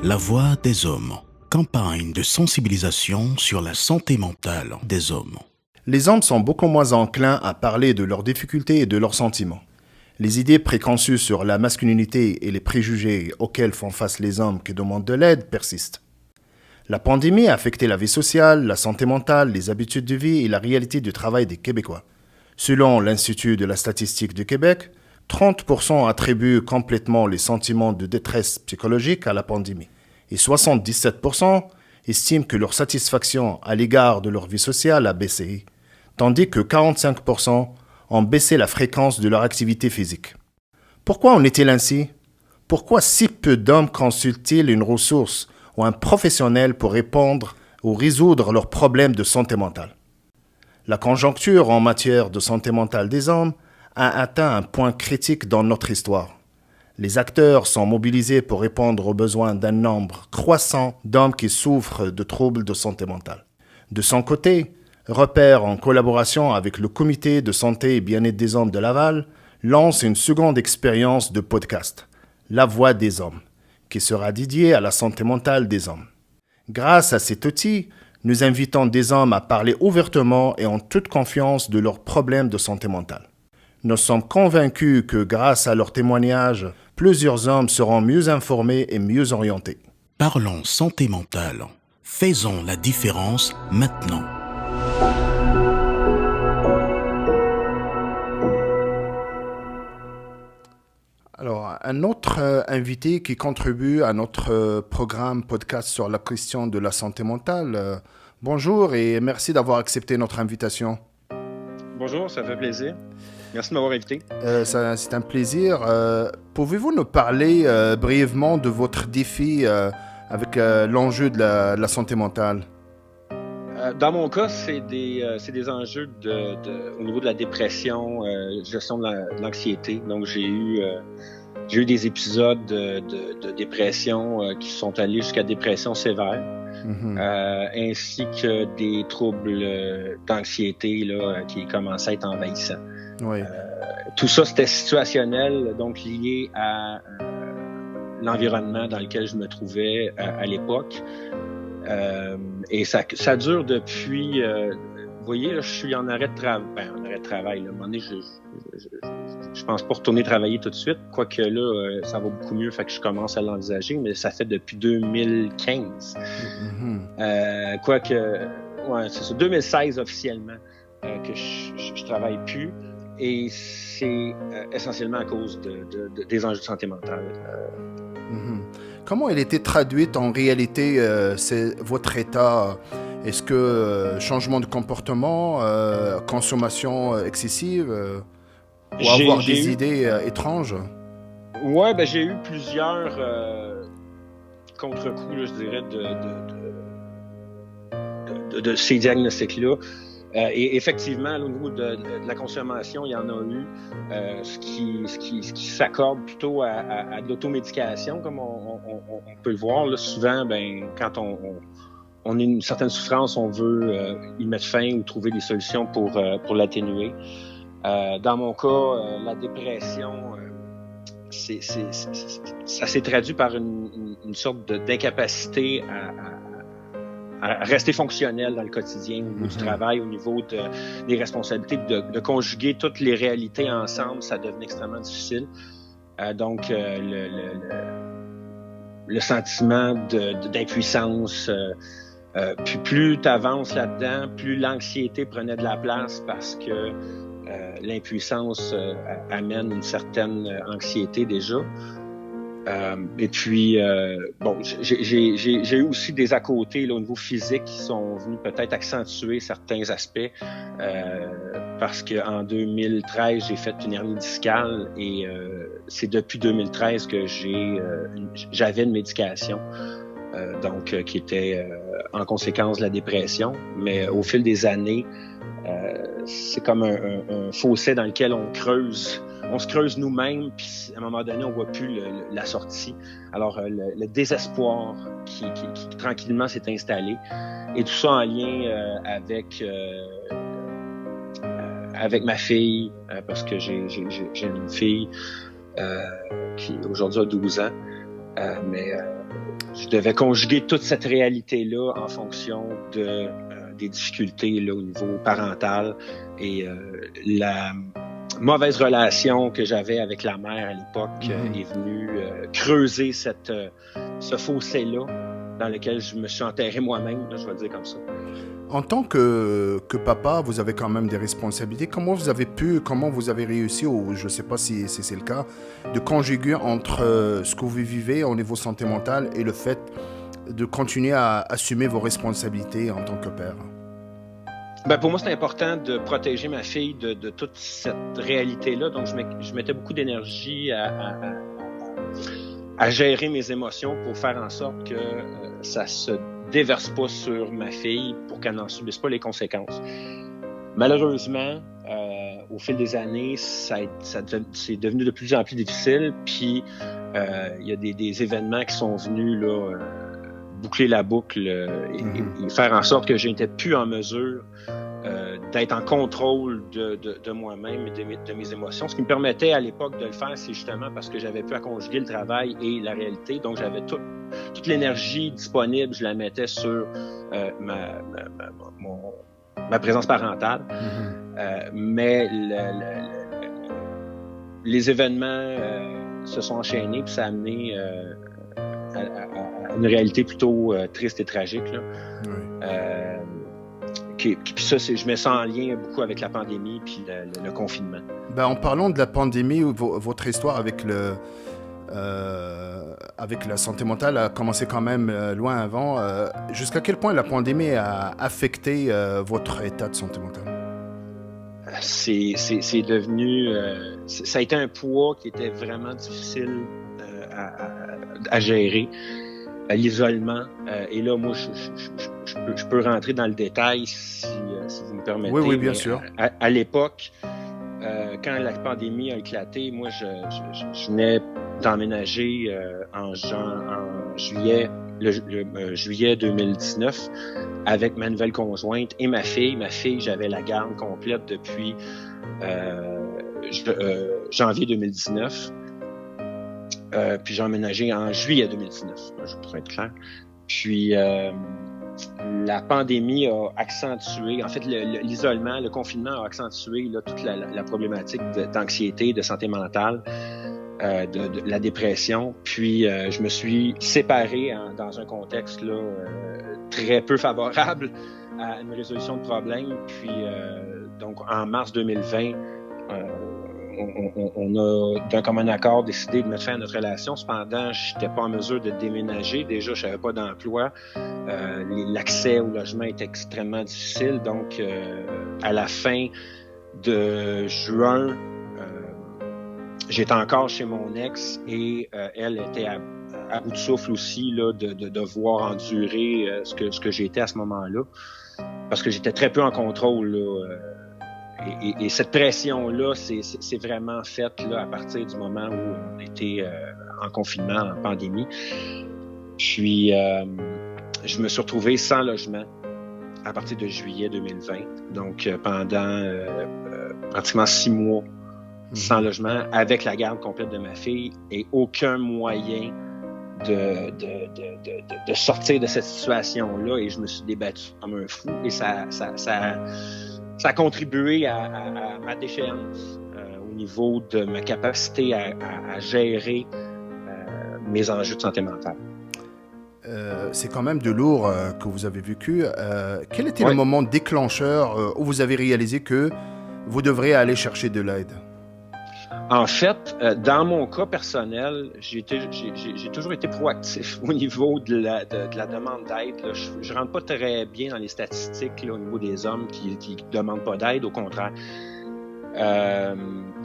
La voix des hommes. Campagne de sensibilisation sur la santé mentale des hommes. Les hommes sont beaucoup moins enclins à parler de leurs difficultés et de leurs sentiments. Les idées préconçues sur la masculinité et les préjugés auxquels font face les hommes qui demandent de l'aide persistent. La pandémie a affecté la vie sociale, la santé mentale, les habitudes de vie et la réalité du travail des Québécois. Selon l'Institut de la statistique du Québec, 30% attribuent complètement les sentiments de détresse psychologique à la pandémie et 77% estiment que leur satisfaction à l'égard de leur vie sociale a baissé, tandis que 45% ont baissé la fréquence de leur activité physique. Pourquoi en est-il ainsi? Pourquoi si peu d'hommes consultent-ils une ressource ou un professionnel pour répondre ou résoudre leurs problèmes de santé mentale? La conjoncture en matière de santé mentale des hommes a atteint un point critique dans notre histoire. Les acteurs sont mobilisés pour répondre aux besoins d'un nombre croissant d'hommes qui souffrent de troubles de santé mentale. De son côté, Repère, en collaboration avec le Comité de santé et bien-être des hommes de Laval, lance une seconde expérience de podcast, La Voix des hommes, qui sera dédiée à la santé mentale des hommes. Grâce à cet outil, nous invitons des hommes à parler ouvertement et en toute confiance de leurs problèmes de santé mentale. Nous sommes convaincus que grâce à leurs témoignages, plusieurs hommes seront mieux informés et mieux orientés. Parlons santé mentale. Faisons la différence maintenant. Alors, un autre invité qui contribue à notre programme podcast sur la question de la santé mentale. Bonjour et merci d'avoir accepté notre invitation. Bonjour, ça fait plaisir. Merci de m'avoir invité. C'est un plaisir. Pouvez-vous nous parler brièvement de votre défi avec l'enjeu de la santé mentale? Dans mon cas, c'est des enjeux au niveau de la dépression, gestion de l'anxiété. Donc, j'ai eu des épisodes de dépression qui sont allés jusqu'à dépression sévère, ainsi que des troubles d'anxiété là, qui commençaient à être envahissants. Oui. Tout ça, c'était situationnel, donc lié à l'environnement dans lequel je me trouvais à l'époque. Et ça dure depuis... vous voyez, là, je suis en arrêt de travail. En arrêt de travail. Là. À un moment donné, je pense pas retourner travailler tout de suite. Quoique là, ça va beaucoup mieux, fait que je commence à l'envisager, mais ça fait depuis 2015. Ouais, c'est ça, 2016 officiellement que je travaille plus. Et c'est essentiellement à cause des enjeux de santé mentale. Comment elle était traduite en réalité, c'est votre état? Est-ce que changement de comportement, consommation excessive, ou avoir des idées étranges? Ouais, ben j'ai eu plusieurs contre-coups, là, je dirais, de ces diagnostics-là. Et effectivement, au niveau de la consommation, il y en a eu, ce qui s'accorde plutôt à de l'automédication, comme on peut le voir. Là, souvent, quand on a une certaine souffrance, on veut y mettre fin ou trouver des solutions pour l'atténuer. Dans mon cas, la dépression, ça s'est traduit par une sorte d'incapacité à rester fonctionnel dans le quotidien, au niveau du travail, au niveau des responsabilités, de conjuguer toutes les réalités ensemble, ça devenait extrêmement difficile. Donc, le sentiment d'impuissance, puis plus tu avances là-dedans, plus l'anxiété prenait de la place parce que l'impuissance amène une certaine anxiété déjà. Et puis, j'ai eu aussi des à côté là, au niveau physique qui sont venus peut-être accentuer certains aspects parce qu'en 2013, j'ai fait une hernie discale et c'est depuis 2013 que j'avais une médication qui était en conséquence de la dépression. Mais au fil des années, c'est comme un fossé dans lequel on se creuse nous-mêmes, puis à un moment donné, on voit plus la sortie. Alors, le désespoir qui tranquillement s'est installé, et tout ça en lien avec ma fille, parce que j'ai une fille qui aujourd'hui a 12 ans. Mais je devais conjuguer toute cette réalité-là en fonction des difficultés là, au niveau parental et la mauvaise relation que j'avais avec la mère à l'époque est venue creuser ce fossé-là dans lequel je me suis enterré moi-même, là, je vais le dire comme ça. En tant que papa, vous avez quand même des responsabilités. Comment vous avez réussi, ou je ne sais pas si c'est le cas, de conjuguer entre ce que vous vivez au niveau santé mentale et le fait de continuer à assumer vos responsabilités en tant que père? Ben pour moi, c'est important de protéger ma fille de toute cette réalité-là. Donc, je mettais beaucoup d'énergie à gérer mes émotions pour faire en sorte que ça se déverse pas sur ma fille pour qu'elle n'en subisse pas les conséquences. Malheureusement, au fil des années, c'est devenu de plus en plus difficile. Puis, il y a des événements qui sont venus là, boucler la boucle et faire en sorte que je n'étais plus en mesure d'être en contrôle de moi-même et de mes émotions. Ce qui me permettait à l'époque de le faire, c'est justement parce que j'avais pu à conjuguer le travail et la réalité. Donc, j'avais toute l'énergie disponible, je la mettais sur ma présence parentale. Mais les événements se sont enchaînés puis ça a amené à une réalité plutôt triste et tragique. Là. Puis ça, je mets ça en lien beaucoup avec la pandémie puis le confinement. Ben, en parlant de la pandémie, votre histoire avec la santé mentale a commencé quand même loin avant. Jusqu'à quel point la pandémie a affecté votre état de santé mentale? C'est devenu... ça a été un poids qui était vraiment difficile à gérer. L'isolement. Et là, moi, je peux rentrer dans le détail si vous me permettez. Oui, bien sûr. À l'époque, quand la pandémie a éclaté, moi, je venais d'emménager en juillet, juillet 2019 avec ma nouvelle conjointe et ma fille. Ma fille, j'avais la garde complète depuis janvier 2019. Puis j'ai emménagé en juillet 2019, je pourrais être clair. Puis la pandémie a accentué, en fait l'isolement, le confinement a accentué là, toute la problématique d'anxiété, de santé mentale, de la dépression. Puis je me suis séparé dans un contexte là, très peu favorable à une résolution de problèmes. Puis donc en mars 2020, on a d'un commun accord décidé de mettre fin à notre relation. Cependant, je n'étais pas en mesure de déménager. Déjà, je n'avais pas d'emploi. L'accès au logement était extrêmement difficile. Donc, à la fin de juin, j'étais encore chez mon ex et elle était à bout de souffle aussi là, de devoir endurer ce que j'étais à ce moment-là. Parce que j'étais très peu en contrôle là, et cette pression-là, c'est vraiment faite là, à partir du moment où on était en confinement, en pandémie. Puis, je me suis retrouvé sans logement à partir de juillet 2020. Donc, pendant pratiquement 6 mois sans logement, avec la garde complète de ma fille et aucun moyen de sortir de cette situation-là. Et je me suis débattu comme un fou. Et ça a contribué à ma déchéance au niveau de ma capacité à gérer mes enjeux de santé mentale. C'est quand même de lourd que vous avez vécu. Quel était le moment déclencheur où vous avez réalisé que vous devriez aller chercher de l'aide? En fait, dans mon cas personnel, j'ai toujours été proactif au niveau de la demande d'aide. Là. Je rentre pas très bien dans les statistiques là, au niveau des hommes qui demandent pas d'aide, au contraire.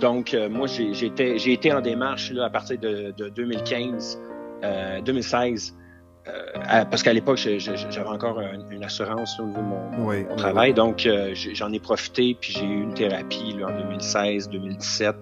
Donc, moi, j'ai été en démarche là, à partir de 2016. Parce qu'à l'époque, j'avais encore une assurance là, au niveau de mon travail. Donc, j'en ai profité, puis j'ai eu une thérapie là, en 2016-2017.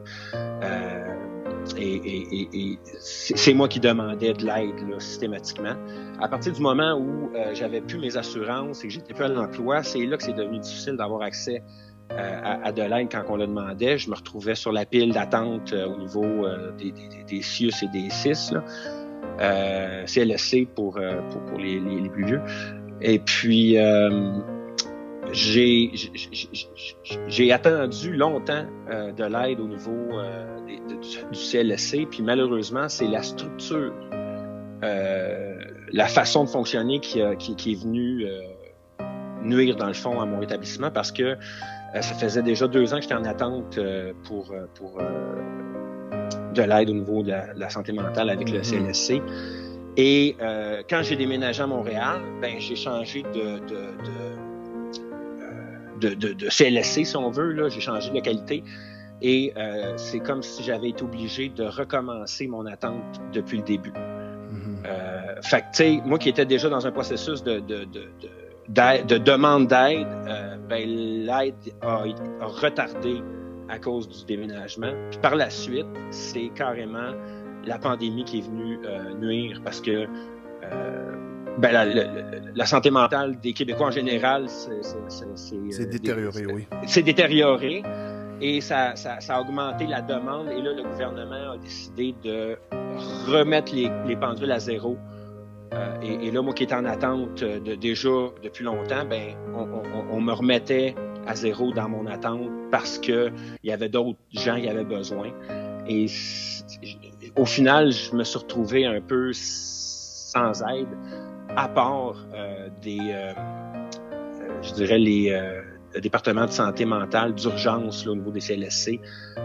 Et c'est moi qui demandais de l'aide là, systématiquement. À partir du moment où j'avais plus mes assurances et que j'étais plus à l'emploi, c'est là que c'est devenu difficile d'avoir accès à de l'aide quand on le demandait. Je me retrouvais sur la pile d'attente au niveau des CIUS et des CIS. Là. CLSC pour les plus vieux. Et puis, j'ai attendu longtemps de l'aide au niveau du CLSC, puis malheureusement, c'est la structure, la façon de fonctionner qui est venue nuire, dans le fond, à mon établissement, parce que ça faisait déjà 2 ans que j'étais en attente pour de l'aide au niveau de la santé mentale avec le CLSC. Et quand j'ai déménagé à Montréal, j'ai changé de CLSC, si on veut, là, j'ai changé de localité. Et c'est comme si j'avais été obligé de recommencer mon attente depuis le début. Fait que, tu sais, moi qui étais déjà dans un processus de demande d'aide, l'aide a retardé à cause du déménagement. Puis par la suite, c'est carrément la pandémie qui est venue nuire, parce que la santé mentale des Québécois en général, c'est détérioré, oui. C'est détérioré, et ça a augmenté la demande, et là, le gouvernement a décidé de remettre les pendules à zéro. Et là, moi qui étais en attente déjà depuis longtemps, on me remettait à zéro dans mon attente parce que il y avait d'autres gens qui avaient besoin. Et au final, je me suis retrouvé un peu sans aide, à part je dirais les départements de santé mentale d'urgence là, au niveau des CLSC,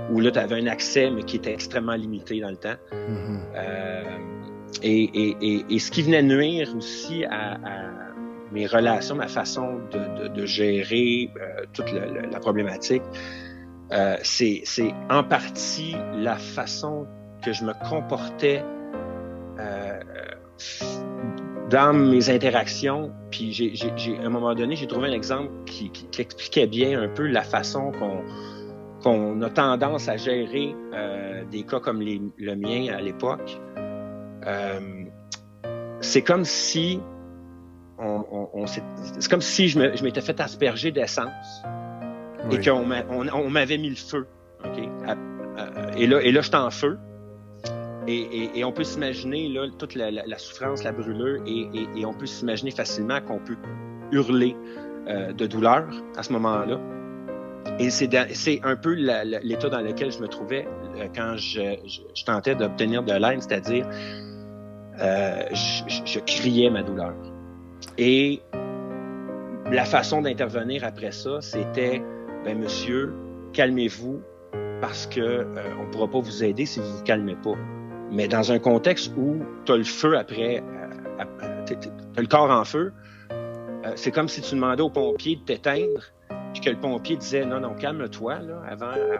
où là, tu avais un accès, mais qui était extrêmement limité dans le temps. Et ce qui venait nuire aussi à mes relations, ma façon de gérer toute la problématique, c'est en partie la façon que je me comportais dans mes interactions. Puis à un moment donné, j'ai trouvé un exemple qui expliquait bien un peu la façon qu'on a tendance à gérer des cas comme le mien à l'époque. C'est comme si c'est comme si je m'étais fait asperger d'essence, oui, et qu'on m'avait mis le feu. Okay? Et là, j'étais en feu. Et on peut s'imaginer là, toute la souffrance, la brûlure, et on peut s'imaginer facilement qu'on peut hurler de douleur à ce moment-là. Et c'est un peu l'état dans lequel je me trouvais quand je tentais d'obtenir de l'aide, c'est-à-dire je criais ma douleur. Et la façon d'intervenir après ça, c'était monsieur, calmez-vous, parce que on pourra pas vous aider si vous vous calmez pas. Mais dans un contexte où t'as le feu après, t'as le corps en feu, c'est comme si tu demandais au pompier de t'éteindre, puis que le pompier disait non, calme-toi, là,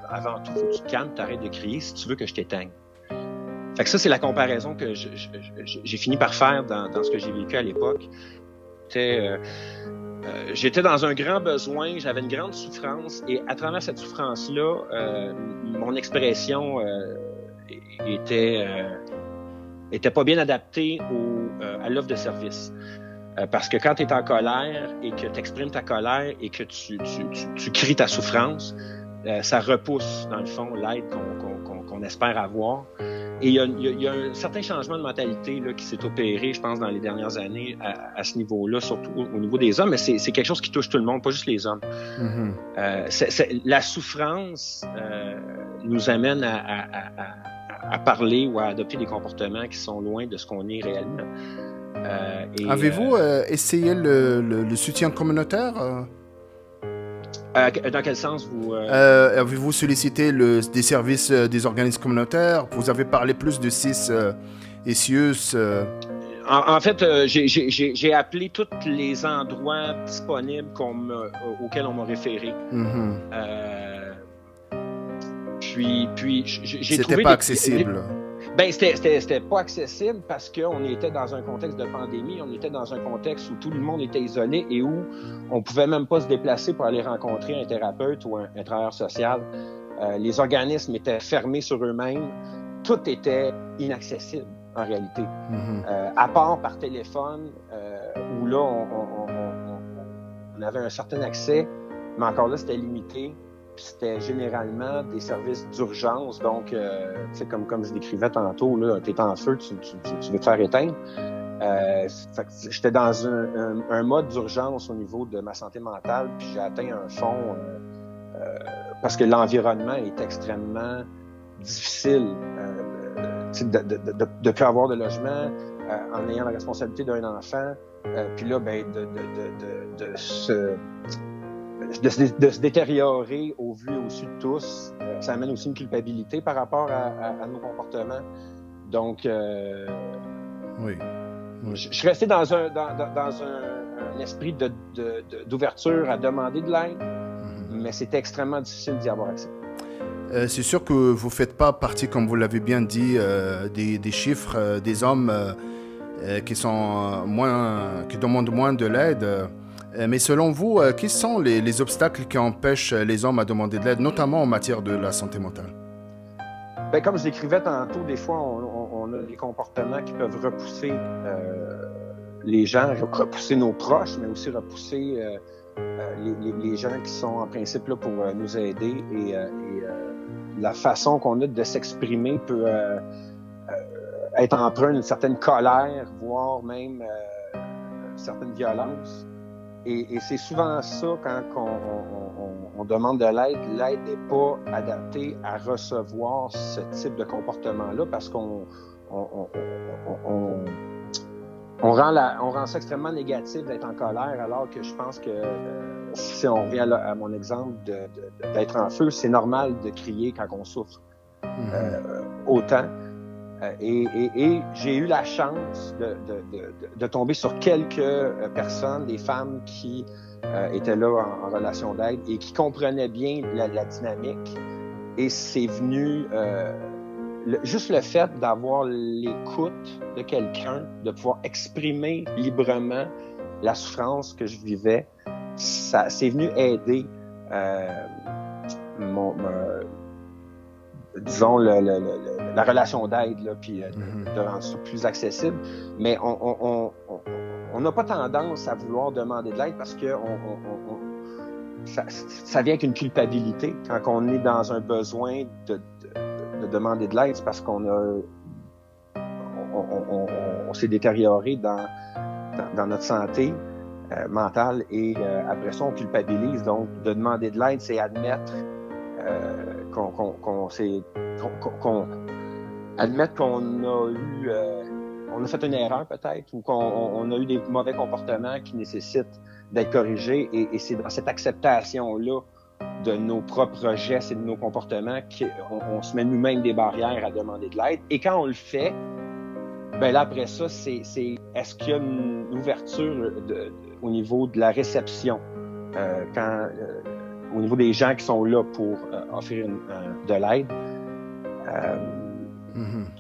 avant tout, faut que tu te calmes, t'arrêtes de crier si tu veux que je t'éteigne. Fait que ça, c'est la comparaison que j'ai fini par faire dans ce que j'ai vécu à l'époque. J'étais dans un grand besoin, j'avais une grande souffrance, et à travers cette souffrance-là, mon expression était pas bien adaptée à l'offre de service. Parce que quand tu es en colère et que tu exprimes ta colère et que tu cries ta souffrance, ça repousse, dans le fond, l'aide qu'on espère avoir. Et il y a un certain changement de mentalité là, qui s'est opéré, je pense, dans les dernières années à ce niveau-là, surtout au niveau des hommes, mais c'est quelque chose qui touche tout le monde, pas juste les hommes. La souffrance nous amène à parler ou à adopter des comportements qui sont loin de ce qu'on est réellement. Avez-vous essayé le soutien communautaire dans quel sens vous... Avez-vous sollicité des services des organismes communautaires? Vous avez parlé plus de CIS et CIUS. En fait, j'ai appelé tous les endroits disponibles auxquels on m'a référé. Puis j'ai trouvé... C'était pas accessible. C'était pas accessible parce qu'on était dans un contexte de pandémie, on était dans un contexte où tout le monde était isolé et où on pouvait même pas se déplacer pour aller rencontrer un thérapeute ou un travailleur social. Les organismes étaient fermés sur eux-mêmes. Tout était inaccessible en réalité. À part par téléphone, où là, on avait un certain accès, mais encore là, c'était limité. Puis c'était généralement des services d'urgence. Donc, comme je décrivais tantôt, tu es en feu, tu veux te faire éteindre. J'étais dans un mode d'urgence au niveau de ma santé mentale, puis j'ai atteint un fond parce que l'environnement est extrêmement difficile. De ne plus avoir de logement en ayant la responsabilité d'un enfant, puis là, de se détériorer au vu et au su de tous, ça amène aussi une culpabilité par rapport à nos comportements. Donc, oui. Je suis resté dans un esprit d'ouverture à demander de l'aide, mais c'était extrêmement difficile d'y avoir accès. C'est sûr que vous ne faites pas partie, comme vous l'avez bien dit, des chiffres des hommes qui demandent moins de l'aide. Mais selon vous, quels sont les obstacles qui empêchent les hommes à demander de l'aide, notamment en matière de la santé mentale? Comme je l'écrivais tantôt, des fois, on a des comportements qui peuvent repousser les gens, repousser nos proches, mais aussi repousser les gens qui sont en principe là pour nous aider. Et la façon qu'on a de s'exprimer peut être empreinte d'une certaine colère, voire même certaine violence. Et c'est souvent ça quand on demande de l'aide. L'aide n'est pas adaptée à recevoir ce type de comportement-là parce qu'on rend ça extrêmement négatif d'être en colère, alors que je pense que si on revient à mon exemple d'être en feu, c'est normal de crier quand on souffre autant. Et j'ai eu la chance de tomber sur quelques personnes, des femmes qui étaient là en relation d'aide et qui comprenaient bien la dynamique. Et c'est venu juste le fait d'avoir l'écoute de quelqu'un, de pouvoir exprimer librement la souffrance que je vivais, ça c'est venu aider disons la relation d'aide, là, puis de rendre ça plus accessible. Mais on n'a pas tendance à vouloir demander de l'aide parce que ça vient avec une culpabilité. Quand on est dans un besoin de demander de l'aide, c'est parce qu'on s'est détérioré dans notre santé mentale et après ça, on culpabilise. Donc, de demander de l'aide, c'est admettre admettre qu'on a eu on a fait une erreur peut-être ou qu'on a eu des mauvais comportements qui nécessitent d'être corrigés et c'est dans cette acceptation-là de nos propres gestes et de nos comportements qu'on se met nous-mêmes des barrières à demander de l'aide. Et quand on le fait, là après ça, c'est est-ce qu'il y a une ouverture au niveau de la réception au niveau des gens qui sont là pour offrir de l'aide.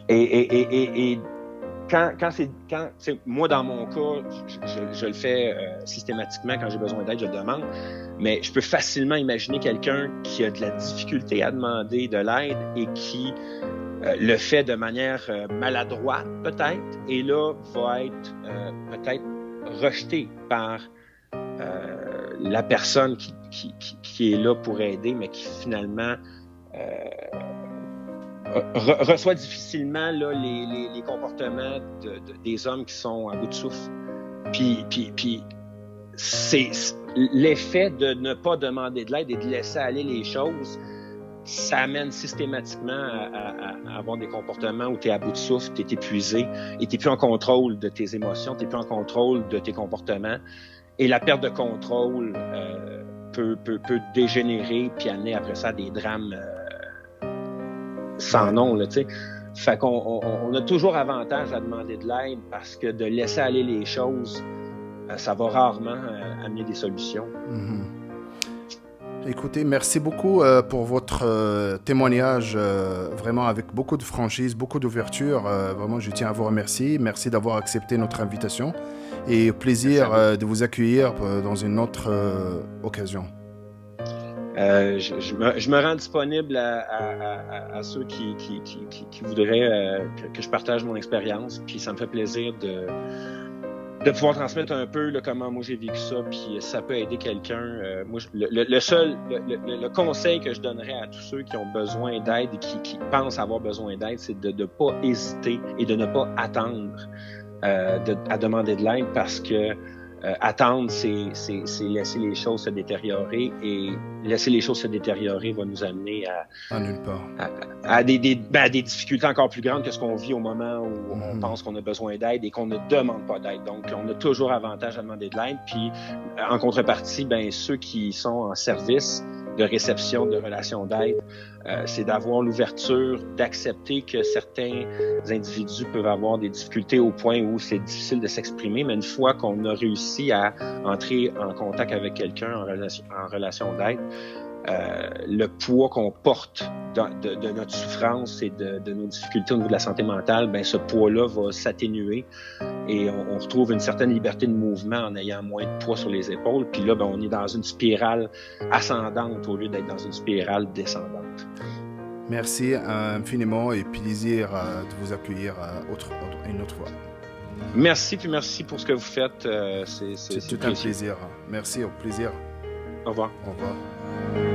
Et quand moi dans mon cas, je le fais systématiquement quand j'ai besoin d'aide, je le demande, mais je peux facilement imaginer quelqu'un qui a de la difficulté à demander de l'aide et qui le fait de manière maladroite peut-être, et là va être peut-être rejeté par la personne qui est là pour aider, mais qui finalement reçoit difficilement là, les comportements des hommes qui sont à bout de souffle. Puis c'est l'effet de ne pas demander de l'aide et de laisser aller les choses, ça amène systématiquement à avoir des comportements où tu es à bout de souffle, tu es épuisé et tu n'es plus en contrôle de tes émotions, tu n'es plus en contrôle de tes comportements. Et la perte de contrôle peut dégénérer puis amener après ça des drames sans nom, là, tu sais. Fait qu'on a toujours avantage à demander de l'aide parce que de laisser aller les choses, ça va rarement amener des solutions. Écoutez, merci beaucoup pour votre témoignage, vraiment avec beaucoup de franchise, beaucoup d'ouverture. Vraiment, je tiens à vous remercier. Merci d'avoir accepté notre invitation et plaisir de vous accueillir dans une autre occasion. Je me rends disponible à ceux qui voudraient que je partage mon expérience. Puis ça me fait plaisir de pouvoir transmettre un peu là, comment moi j'ai vécu ça, puis ça peut aider quelqu'un. Moi, le conseil que je donnerais à tous ceux qui ont besoin d'aide et qui pensent avoir besoin d'aide, c'est de ne pas hésiter et de ne pas attendre à demander de l'aide, parce que attendre, c'est laisser les choses se détériorer, et laisser les choses se détériorer va nous amener à nulle part. À des difficultés encore plus grandes que ce qu'on vit au moment où on pense qu'on a besoin d'aide et qu'on ne demande pas d'aide. Donc, on a toujours avantage à demander de l'aide. Puis, en contrepartie, ceux qui sont en service de réception de relations d'aide, c'est d'avoir l'ouverture d'accepter que certains individus peuvent avoir des difficultés au point où c'est difficile de s'exprimer, mais une fois qu'on a réussi à entrer en contact avec quelqu'un en relation d'aide, le poids qu'on porte de notre souffrance et de nos difficultés au niveau de la santé mentale, ce poids-là va s'atténuer et on retrouve une certaine liberté de mouvement en ayant moins de poids sur les épaules. Puis là, on est dans une spirale ascendante au lieu d'être dans une spirale descendante. Merci infiniment et plaisir de vous accueillir une autre fois. Merci, puis merci pour ce que vous faites. C'est tout un plaisir. Merci, au plaisir. Au revoir. Au revoir.